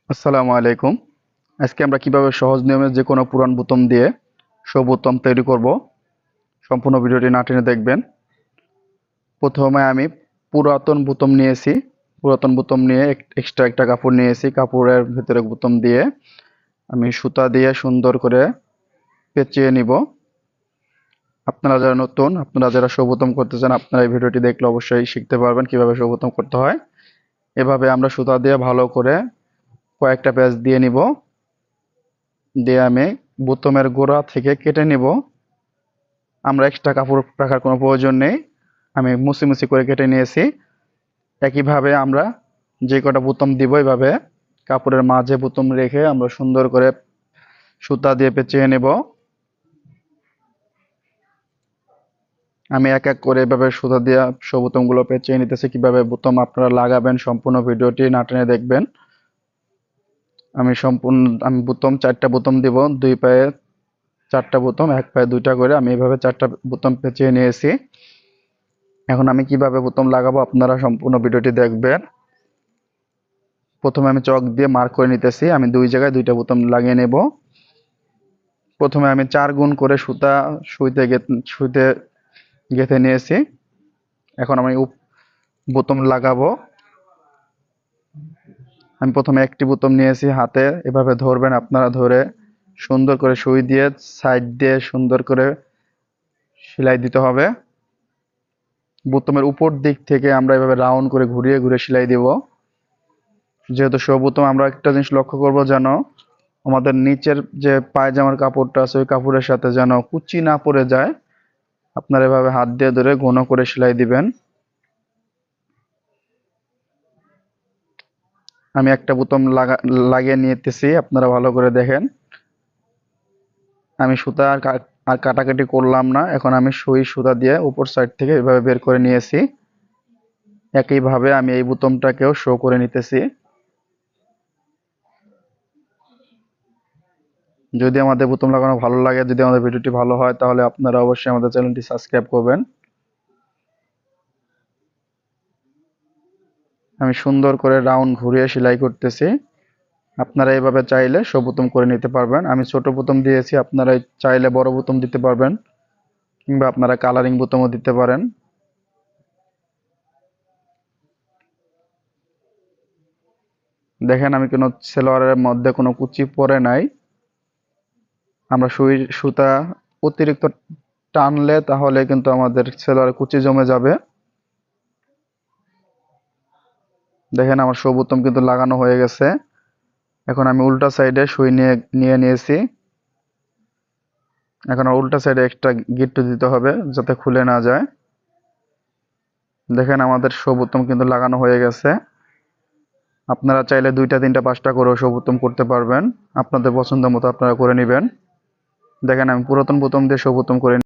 আসসালামু আলাইকুম। আজকে আমরা কিভাবে সহজ নিয়মে যে কোনো পুরান বোতাম দিয়ে শো বোতাম তৈরি করব, সম্পূর্ণ ভিডিওটি না টেনে দেখবেন। প্রথমে আমি পুরাতন বোতাম নিয়েছি। পুরাতন বোতাম নিয়ে এক্সট্রা একটা কাপড় নিয়েছি। কাপড়ের ভিতরে বোতাম দিয়ে আমি সুতা দিয়ে সুন্দর করে পেঁচিয়ে নিব। আপনারা যারা নতুন, আপনারা যারা শো বোতাম করতে চান, আপনারা এই ভিডিওটি দেখলে অবশ্যই শিখতে পারবেন কিভাবে শো বোতাম করতে হয়। এভাবে আমরা সুতা দিয়ে ভালো করে কয়েকটা প্যাচ দিয়ে নিব। দিয়ে আমি বোতামের গোড়া থেকে কেটে নিব। আমরা এক্সট্রা কাপড় রাখার কোনো প্রয়োজন নেই। আমি মুছি মুছি করে কেটে নিয়েছি। একইভাবে আমরা যে কটা বোতাম দিব, এইভাবে কাপড়ের মাঝে বোতাম রেখে আমরা সুন্দর করে সুতা দিয়ে পেঁচিয়ে নেব। আমি এক এক করে এভাবে সুতা দিয়ে সব বোতামগুলো পেঁচিয়ে নিতেছি। কিভাবে বোতাম আপনারা লাগাবেন সম্পূর্ণ ভিডিওটি না টেনে দেখবেন। আমি বোতাম 4টা বোতাম দিব, 2 পায়ে 4টা বোতাম, 1 পায়ে 2টা করে আমি এইভাবে 4টা বোতাম পেঁচিয়ে নিয়েছি। এখন আমি কিভাবে বোতাম লাগাবো আপনারা সম্পূর্ণ ভিডিওটি দেখবেন। প্রথমে আমি চক দিয়ে মার্ক করে নিতেছি। আমি 2 জায়গায় 2টা বোতাম লাগিয়ে নেব। প্রথমে আমি 4 গুণ করে সুতা সুইতে গেঁথে নিয়েছি। এখন আমি বোতাম লাগাবো। আমি প্রথমে একটি বোতাম নিয়েছি হাতে, এভাবে ধরবেন আপনারা, ধরে সুন্দর করে সুই দিয়ে সাইড দিয়ে সুন্দর করে সেলাই দিতে হবে। বোতামের উপর দিক থেকে আমরা এভাবে রাউন্ড করে ঘুরিয়ে ঘুরিয়ে সেলাই দিব। যেহেতু শো বোতাম, আমরা একটা জিনিস লক্ষ্য করব, যেন আমাদের নিচের যে পায়জামার কাপড়টা আছে ওই কাপড়ের সাথে যেন কুচি না পড়ে যায়। আপনারা এভাবে হাত দিয়ে ধরে ঘন করে সেলাই দিবেন। আমি একটা বোতাম লাগিয়ে নিতেছি, আপনারা ভালো করে দেখেন। আমি সুতা আর কাটাকাটি করলাম না। এখন আমি সুই সুতা দিয়ে উপর সাইড থেকে এভাবে বের করে নিয়েছি। একইভাবে আমি এই বোতামটাকেও শো করে নিতেছি। যদি আমাদের বোতাম লাগানো ভালো লাগে, যদি আমাদের ভিডিওটি ভালো হয়, তাহলে আপনারা অবশ্যই আমাদের চ্যানেলটি সাবস্ক্রাইব করবেন। আমি সুন্দর করে রাউন্ড ঘুরিয়ে সেলাই করতেছি। আপনারা এভাবে চাইলে শো বোতাম করে নিতে পারবেন। আমি ছোট বোতাম দিয়েছি, আপনারা চাইলে বড় বোতাম দিতে পারবেন, কিংবা আপনারা কালারিং বোতামও দিতে পারেন। দেখেন, আমি কোনো সেলোয়ারের মধ্যে কোনো কুচি পরে নাই। আমরা সুতা অতিরিক্ত টানলে তাহলে কিন্তু আমাদের সেলোয়ারে কুচি জমে যাবে। দেখেন, আমার শো বোতাম কিন্তু লাগানো হয়ে গেছে। এখন আমি উল্টা সাইডে সুই নিয়ে নিয়েছি। এখন উল্টা সাইডে একটা গিট্টু দিতে হবে যাতে খুলে না যায়। দেখেন, আমাদের শো বোতাম কিন্তু লাগানো হয়ে গেছে। আপনারা চাইলে 2টা 3টা 5টা করেও শো বোতাম করতে পারবেন। আপনাদের পছন্দ মতো আপনারা করে নেবেন। দেখেন, আমি পুরাতন বোতাম দিয়ে শো বোতাম করে